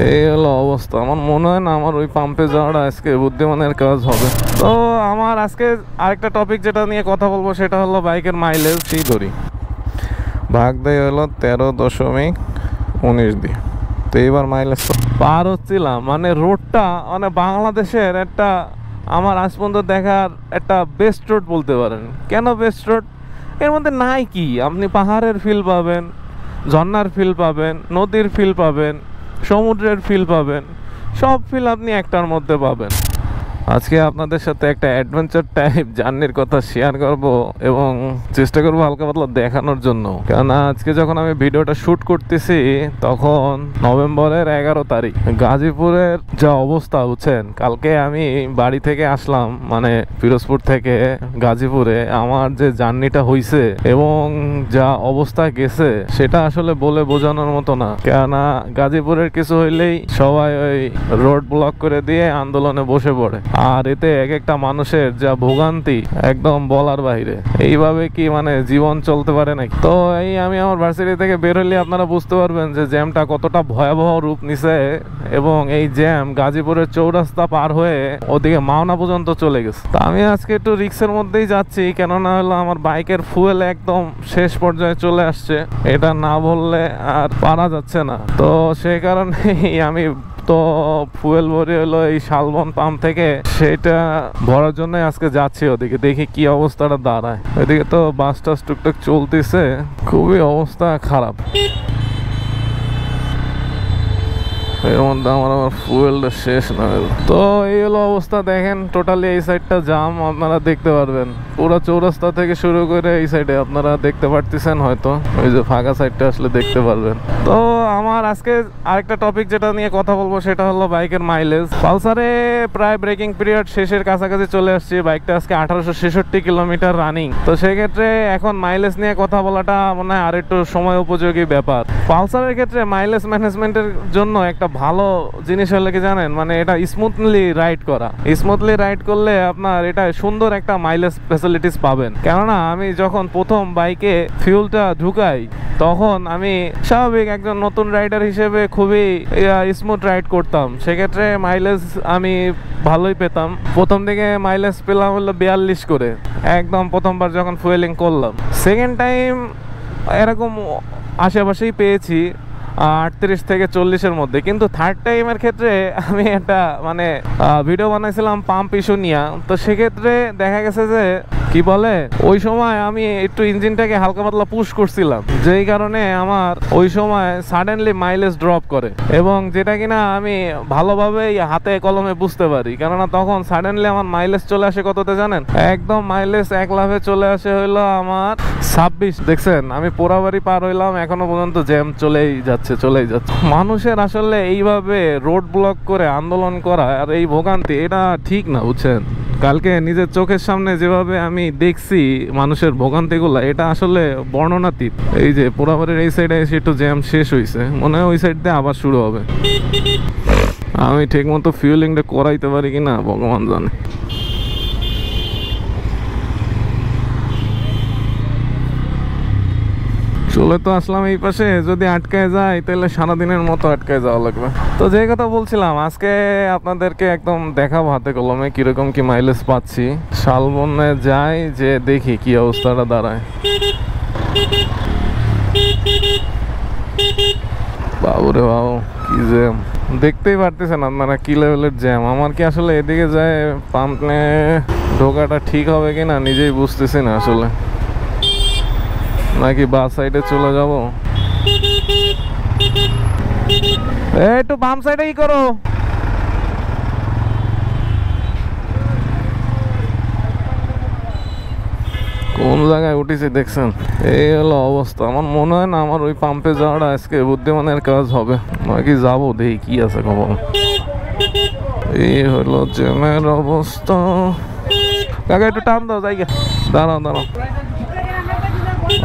এই হলো অবস্থা। আমার মনে হয় না আমার ওই পাম্পে যাওয়াটা আজকে বুদ্ধিমানের কাজ হবে। তো আমার আজকে আরেকটা টপিক যেটা নিয়ে কথা বলবো সেটা হলো বাইকের মাইলেজ। সেই ধরি ভাগ দেয় হলো 13.19 দিয়ে। তো এইবার মাইলেজ পার হচ্ছিলাম, মানে রোডটা মানে বাংলাদেশের একটা আমার আজ পর্যন্ত দেখার একটা বেস্ট রোড বলতে পারেন। কেন বেস্ট রোড? এর মধ্যে নাই কি, আপনি পাহাড়ের ফিল পাবেন, ঝর্ণার ফিল পাবেন, নদীর ফিল পাবেন, সমুদ্রের ফিল পাবেন, সব ফিল আপনি একটার মধ্যে পাবেন। আজকে আপনাদের সাথে একটা অ্যাডভেঞ্চার টাইপ জার্নির কথা শেয়ার করব এবং চেষ্টা করবো হালকা পাতলা দেখানোর জন্য। কারণ আজকে যখন আমি ভিডিওটা শ্যুট করতেছি তখন নভেম্বরের 11 তারিখ। গাজীপুরের যা অবস্থা বুঝছেন, কালকে আমি বাড়ি থেকে আসলাম, মানে পিরোজপুর থেকে গাজীপুরে আমার যে জার্নিটা হয়েছে এবং যা অবস্থা গেছে সেটা আসলে বলে বোঝানোর মতো না। কেননা গাজীপুরের কিছু হইলেই সবাই ওই রোড ব্লক করে দিয়ে আন্দোলনে বসে পড়ে, আর এতে এক একটা মানুষের যা ভোগান্তি একদম বলার বাইরে। এইভাবে কি মানে জীবন চলতে পারে নাকি? তো এই আমি আমার ভার্সিটি থেকে বের হলে আপনারা বুঝতে পারবেন যে জ্যামটা কতটা ভয়াবহ রূপ নিছে। এবং এই জ্যাম গাজীপুরের চৌরাস্তা পার হয়ে ওদিকে মাওনা পর্যন্ত চলে গেছে। তো আমি আজকে একটু রিক্সের মধ্যেই যাচ্ছি, কেননা হলো আমার বাইকের ফুয়েল একদম শেষ পর্যায়ে চলে আসছে। এটা না বললে আর পারা যাচ্ছে না। তো সেই কারণেই আমি তো ফুয়েল ভরে হলো এই শালবন পাম্প থেকে সেটা ভরার জন্য আজকে যাচ্ছি ওদিকে, দেখি কি অবস্থাটা দাঁড়ায়। ওইদিকে তো বাস টাস টুকটাক চলতেছে, খুবই অবস্থা খারাপ। এর মধ্যে আমার ফুয়েলটা শেষ না হলো। তো এই হলো অবস্থা, দেখেন টোটালি এই সাইডটা জাম, আপনারা দেখতে পারবেন। পুরো চৌরাস্তা থেকে শুরু করে এই সাইডে আপনারা দেখতে পারতেছেন, হয়তো ওই যে ফাঁকা সাইডটা আসলে দেখতে পারবেন। তো আমার আজকে আরেকটা টপিক যেটা নিয়ে কথা বলবো সেটা হলো বাইকের মাইলেজ। পালসারে প্রায় ব্রেকিং পিরিয়ড শেষের কাছাকাছি চলে আসছি। বাইকটা আজকে 1866 কিলোমিটার রানিং। তো সেক্ষেত্রে এখন মাইলেজ নিয়ে কথা বলাটা মনে হয় আর একটু সময় উপযোগী ব্যাপার। পালসারের ক্ষেত্রে মাইলেজ ম্যানেজমেন্টের জন্য একটা ভালো জিনিস হলে কি জানেন, মানে এটা স্মুথলি রাইড করা। স্মুথলি রাইড করলে আপনার এটা সুন্দর একটা মাইলেজ ফ্যাসিলিটিস পাবেন। কেননা আমি যখন প্রথম বাইকে ফিউলটা ঢুকাই তখন আমি স্বাভাবিক একজন নতুন রাইডার হিসেবে খুবই স্মুথ রাইড করতাম। সেক্ষেত্রে মাইলেজ আমি ভালোই পেতাম। প্রথম দিকে মাইলেজ পেলাম হলো 42 করে, একদম প্রথমবার যখন ফুয়েলিং করলাম। সেকেন্ড টাইম এরকম আশেপাশেই পেয়েছি 38 থেকে 40-এর মধ্যে। কিন্তু থার্ড টাইমের ক্ষেত্রে আমি একটা মানে ভিডিও বানাইছিলাম পাম্প ইস্যু নিয়ে। তো সেক্ষেত্রে দেখা গেছে যে কি বলে, ওই সময় আমি একটু ইঞ্জিনটাকে হালকা পাতলা পুশ করছিলাম, যেই কারণে আমার ওই সময় সাডেনলি মাইলেজ ড্রপ করে, এবং যেটা কিনা আমি ভালোভাবেই হাতে কলমে বুঝতে পারি। কেননা তখন সাডেনলি আমার মাইলেজ চলে আসে কততে জানেন? একদম মাইলেজ এক লাফে চলে আসে হইলো আমার 26। দেখছেন, আমি পোড়াবাড়ি পার হইলাম, এখনো পর্যন্ত জ্যাম চলেই যাচ্ছে। মানুষের আসলে এইভাবে রোড ব্লক করে আন্দোলন করা আর এই ভোগান্তি, এটা ঠিক না বুঝছেন। কালকে নিজের চোখের সামনে যেভাবে আমি দেখছি মানুষের ভোগান্তিগুলো, এটা আসলে বর্ণনাতীত। এই যে পোড়াবাড়ির এই সাইডে এসে একটু জ্যাম শেষ হয়েছে, মনে হয় ওই সাইড দিয়ে আবার শুরু হবে। আমি ঠিক মতো ফিউলিংটা করাইতে পারি কিনা ভগবান জানে। চলে তো আসলাম এই পাশে, যদি আটকায় যায় তাহলে সারাদিনের মতো আটকায় যাওয়া লাগবে। তো যে কথা বলছিলাম, আজকে আপনাদেরকে একদম দেখাবো হাতে কলমে কিরকম কি মাইলেজ পাচ্ছি। শালবনে যাই, যে দেখি কি অবস্থাটা দাঁড়ায়। বাবুরে বাবু, কি জ্যাম দেখতেই পারতেছেন আপনারা, কি লেভেলের জ্যাম। আমার কি আসলে এদিকে যায় পাম্পে ঢোকাটা ঠিক হবে কিনা নিজেই বুঝতেছি না আসলে, নাকি বাস সাইডে চলে যাব। একটু বাম সাইডে কি করো? কোন জায়গায় উঠেছি দেখছেন? এই হলো অবস্থা। আমার মনে হয় না আমার ওই পাম্পে যাওয়াটা আজকে বুদ্ধিমানের কাজ হবে, নাকি যাবো দেখি কি আছে খবর। এই হলো জ্যামের অবস্থা। কাকা একটু টান দাও, জায়গা দাঁড়াও দাঁড়াও।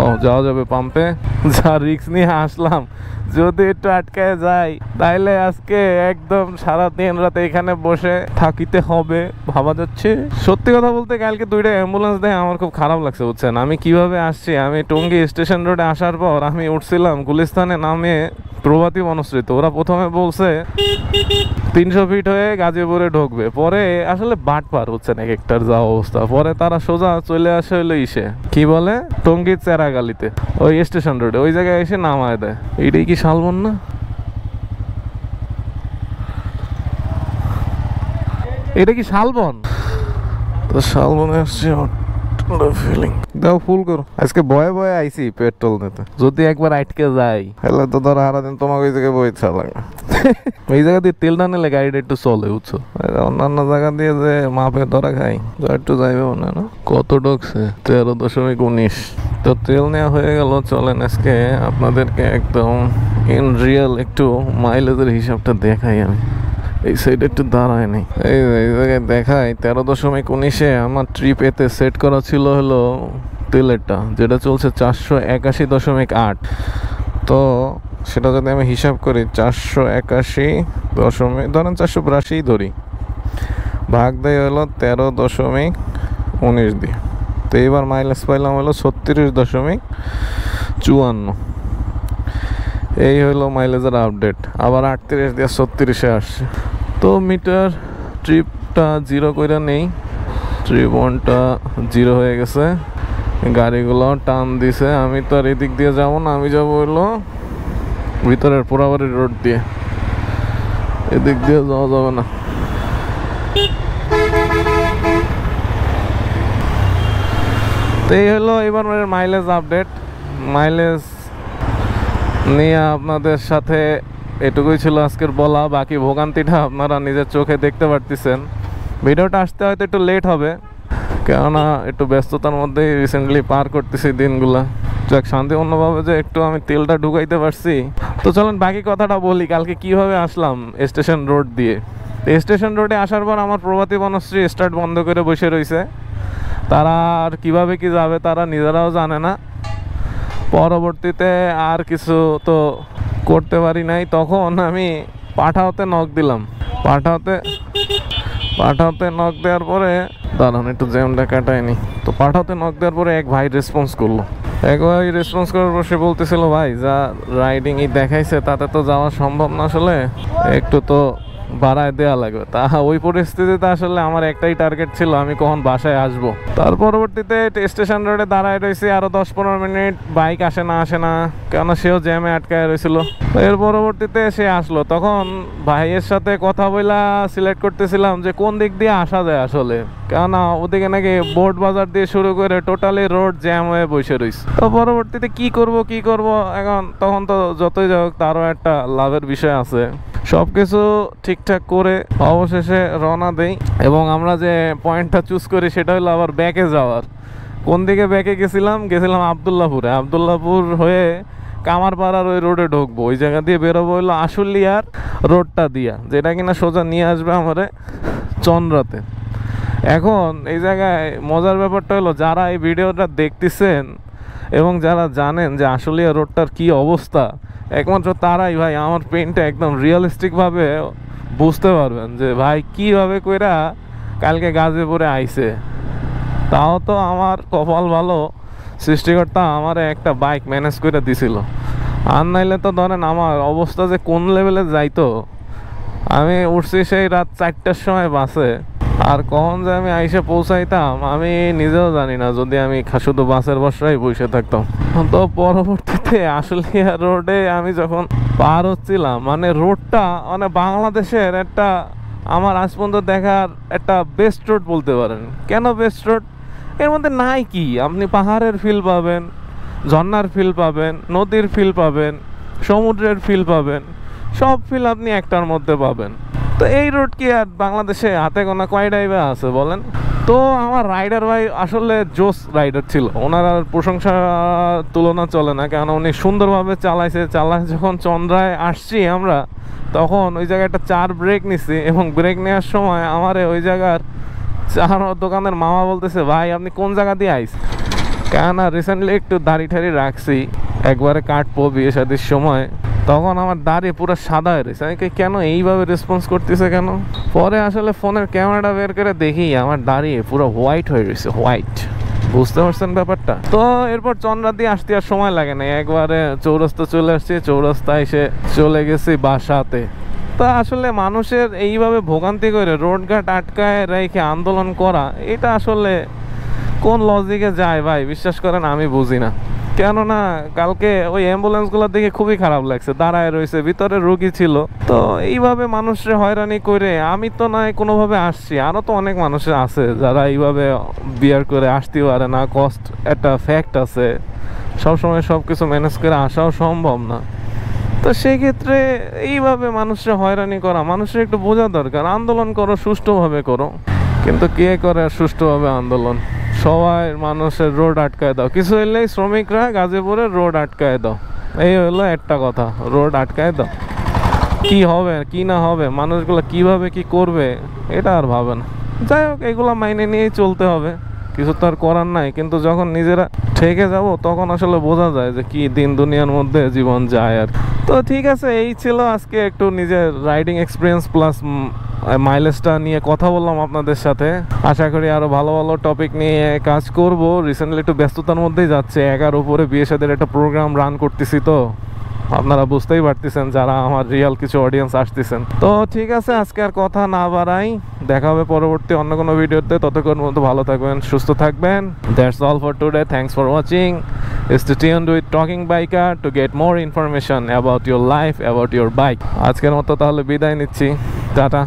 ও, যাওয়া যাবে পাম্পে। যা রিক্স নিয়ে আসলাম, যদি একটু আটকায় যাই তাইলে আজকে একদম সারাদিন রাতে এখানে বসে থাকিতে হবে ভাবা যাচ্ছে। সত্যি কথা বলতে কালকে 2টা অ্যাম্বুলেন্স দেখে আমার খুব খারাপ লাগছে বুঝছেন। আমি কিভাবে আসছি, আমি টঙ্গী স্টেশন রোডে আসার পর আমি উঠছিলাম গুলিস্তানে নামে প্রভাতী বনশ্রী, তো ওরা প্রথমে বলছে 300 ফিট হয়ে গাজীপুরে ঢুকবে, পরে আসলে বাট পার হচ্ছে না এক একটার যা অবস্থা, পরে তারা সোজা চলে আসে হইলো ইসে কি বলে টঙ্গীর চেরাগালিতে, ওই স্টেশন রোডে ওই জায়গায় এসে নামায় দেয়। এটাই কি শালবন না? এটা কি শালবন? তো শালবনে আসছে ফিলিং দাও ফুল করো। আজকে বয়ে বয়ে আইছি পেট্রোল নিতে, যদি একবার আটকে যাই তাহলে তো ধরো সারাদিন তোমাকে ওই জায়গায় বই ইচ্ছা লাগে। এই জায়গা দিয়ে তেল না নিলে গাড়িটা একটু চলে, বুঝছো? অন্যান্য জায়গা দিয়ে যে মাপে ধরা খাই একটু যাইবে মনে না। কত ঢুকছে? 13.19। তো তেল নেওয়া হয়ে গেল। চলেন আজকে আপনাদেরকে একদম ইন রিয়েল একটু মাইলেজের হিসাবটা দেখাই। আমি এই সাইডে একটু দাঁড়ায় নি, এই জায়গায় দেখাই 13.19-এ আমার ট্রিপ এতে সেট করা ছিল হলো তেলেরটা, যেটা চলছে 481.8। তো সেটা যদি আমি হিসাব করি 481 ধরেন 482 ধরি, ভাগ দেয় হলো 13.19 দিয়ে। তো এইবার মাইলেজ পাইলাম হলো 36.54। এই হলো মাইলেজের আপডেট। আবার 38 দিয়ে 36-এ আসছে। তো মিটার ট্রিপটা 0 করে নেই, ট্রিপ 1টা 0 হয়ে গেছে। গাড়িগুলো টান দিছে। আমি তো আর এদিক দিয়ে যাবো না, আমি যাবো হলো ভিতরের পোড়াবাড়ি রোড দিয়ে, এদিক দিয়ে যাওয়া যাবে না। তো এই হলো এবার মাইলেজ আপডেট। মাইলেজ নিয়ে আপনাদের সাথে এটুকুই ছিল আজকের বলা। বাকি ভোগান্তিটা আপনারা নিজের চোখে দেখতে পারতেছেন। ভিডিওটা আসতে হয়তো একটু লেট হবে, কেননা একটু ব্যস্ততার মধ্যেই রিসেন্টলি পার করতেছি দিনগুলা। যাক, শান্তিপূর্ণভাবে যে একটু আমি তেলটা ঢুকাইতে পারছি। তো চলেন বাকি কথাটা বলি। কালকে কিভাবে আসলাম স্টেশন রোড দিয়ে। স্টেশন রোডে আসার পর আমার প্রভাতী বনশ্রী স্টার্ট বন্ধ করে বসে রয়েছে। তারা আর কিভাবে কি যাবে তারা নিজেরাও জানে না। পরবর্তীতে আর কিছু তো করতে পারি নাই। তখন আমি পাঠাওতে নক দিলাম। পাঠাওতে নক দেওয়ার পরে দাঁড়ান একটু জ্যামটা কাটায়নি। তো পাঠাওতে নক দেওয়ার পরে এক ভাই রেসপন্স করলো। এক ভাই রেসপন্স করার পর সে বলতেছিল, ভাই যা রাইডিংই দেখাইছে তাতে তো যাওয়া সম্ভব না, আসলে একটু তো বাড়ায় দেওয়া লাগবে। তা ওই পরিস্থিতিতে আসলে আমার একটাই টার্গেট ছিল, আমি কখন বাসায় আসবো। তার পরবর্তীতে স্টেশন রোডে দাঁড়ায় রয়েছি আরো 10-15 মিনিট। বাইক আসে না, কেননা সেও জ্যামে আটকায় রয়েছিল। এর পরবর্তীতে সে আসলো। তখন ভাইয়ের সাথে কথা বলা সিলেক্ট করতেছিলাম যে কোন দিক দিয়ে আসা যায় আসলে, কেননা ওদিকে নাকি বোর্ড বাজার দিয়ে শুরু করে টোটালি রোড জ্যাম হয়ে বসে রয়েছে। তো পরবর্তীতে কি করব এখন, তখন তো যতই যাক তারও একটা লাভের বিষয় আছে। সবকিছু ঠিকঠাক করে অবশেষে রওনা দেই। এবং আমরা যে পয়েন্টটা চুজ করি সেটা হলো আবার ব্যাকে যাওয়ার। কোন দিকে ব্যাকে গেছিলাম আবদুল্লাহপুরে। আবদুল্লাহপুর হয়ে কামারপাড়ার ওই রোডে ঢুকবো। ওই জায়গা দিয়ে বেরোবো হলো আশুলিয়ার রোডটা দিয়া, যেটা কিনা সোজা নিয়ে আসবে আমারে চন্দ্রাতে। এখন এই জায়গায় মজার ব্যাপারটা হলো, যারা এই ভিডিওটা দেখতেছেন এবং যারা জানেন যে আশুলিয়া রোডটার কি অবস্থা, একমাত্র তারাই ভাই আমার পেনটা একদম রিয়েলিস্টিকভাবে বুঝতে পারবেন যে ভাই কীভাবে কইরা কালকে গাজীপুরে আইছে। তাও তো আমার কপাল ভালো, সৃষ্টিকর্তা আমার একটা বাইক ম্যানেজ করে দিছিল। আর নাইলে তো ধরেন আমার অবস্থা যে কোন লেভেলে যাইতো। আমি উঠছি সেই রাত 4টার সময় বাসে, আর কখন যে আমি আইসে পৌঁছাইতাম আমি নিজেও জানি না, যদি আমি শুধু বাসের বসায় বসে থাকতাম। তো পরবর্তীতে আশুলিয়া রোডে আমি যখন পার হচ্ছিলাম, মানে রোডটা মানে বাংলাদেশের একটা আমার আজ পর্যন্ত দেখার একটা বেস্ট রোড বলতে পারেন। কেন বেস্ট রোড? এর মধ্যে নাই কি, আপনি পাহাড়ের ফিল পাবেন, ঝর্ণার ফিল পাবেন, নদীর ফিল পাবেন, সমুদ্রের ফিল পাবেন, সব ফিল আপনি একটার মধ্যে পাবেন। তো এই রোড কি আর বাংলাদেশে হাতে গোনা কয়টাই বা আছে বলেন? তো আমার রাইডার ভাই আসলে জোস রাইডার ছিল, ওনার আর প্রশংসা তুলনা চলে না, কেন উনি সুন্দরভাবে চালায়। যখন চন্দ্রায় আসছি আমরা, তখন ওই জায়গায় একটা 4 ব্রেক নিছি, এবং ব্রেক নেওয়ার সময় আমারে ওই জায়গার চার দোকানের মামা বলতেছে, ভাই আপনি কোন জায়গা দিয়ে আইছেন? কেন রিসেন্টলি একটু দাড়ি ঠাড়ি রাখছি, একবারে কাটবো বিয়ে শাদির সময়। তখন আমার দাড়ি পুরো সাদা হয়ে রয়েছে। আমি কেন এইভাবে রেসপন্স করতেছে কেন? পরে আসলে ফোনের ক্যামেরাটা বের করে দেখি আমার দাড়ি পুরো হোয়াইট হয়ে রয়েছে, হোয়াইট। বুঝতে পারছেন ব্যাপারটা? তো এরপর চন্দ্রা দিয়ে আসতে আর সময় লাগে না, একবারে চৌরাস্তা চলে আসছি, চৌরাস্তায় এসে চলে গেছি বাসাতে। তা আসলে মানুষের এইভাবে ভোগান্তি করে রোডঘাট আটকায় রেখে আন্দোলন করা, এটা আসলে কোন লজিকে যায় ভাই? বিশ্বাস করেন আমি বুঝি না। কেননা কালকে ওই অ্যাম্বুলেন্সগুলো দেখে খুবই খারাপ লাগছে, দাঁড়ায় রয়েছে, ভিতরে রোগী ছিল। তো এইভাবে মানুষের হয়রানি করে আমি তো নয় কোনোভাবে আসছি, আরও তো অনেক মানুষ আছে যারা এইভাবে বিয়ার করে আসতে পারে না, কষ্ট একটা ফ্যাক্ট আছে, সবসময় সব কিছু ম্যানেজ করে আসাও সম্ভব না। তো সেই ক্ষেত্রে এইভাবে মানুষের হয়রানি করা, মানুষের একটু বোঝা দরকার। আন্দোলন করো, সুষ্ঠুভাবে করো, কিন্তু কে করে সুষ্ঠুভাবে আন্দোলন? সবাই মানুষের রোড আটকায় দাও, কিছু হইলেই শ্রমিকরা গাজীপুরের রোড আটকায় দাও, এই হলো একটা কথা, রোড আটকায় দাও। কি হবে কি না হবে, মানুষগুলো কিভাবে কি করবে এটা আর ভাবে না। যাই হোক, এগুলো মাইনে নিয়েই চলতে হবে, কিছু তো আর করার নাই। কিন্তু যখন নিজেরা ঠেকে যাব তখন আসলে বোঝা যায় যে কি দিন দুনিয়ার মধ্যে জীবন যায়। আর তো ঠিক আছে, এই ছিল আজকে একটু নিজের রাইডিং এক্সপিরিয়েন্স প্লাস মাইলেজটা নিয়ে কথা বললাম আপনাদের সাথে। আশা করি আরো ভালো ভালো টপিক নিয়ে কাজ করব। রিসেন্টলি একটু ব্যস্ততার মধ্যেই যাচ্ছে, 11 উপরে বিয়ে শাদীর একটা প্রোগ্রাম রান করতেছি, তো আপনারা বুঝতেই পারতেছেন যারা আমার রিয়েল কিছু অডিয়েন্স আসতেছেন। তো ঠিক আছে, আজকে আর কথা না বাড়াই, দেখা হবে পরবর্তী অন্য কোনো ভিডিওতে। ততক্ষণ মতো ভালো থাকবেন, সুস্থ থাকবেন। That's all for today, thanks for watching. Stay tuned with Talking Biker to get more information about your life, about your bike. আজকের মতো তাহলে বিদায় নিচ্ছি, টাটা।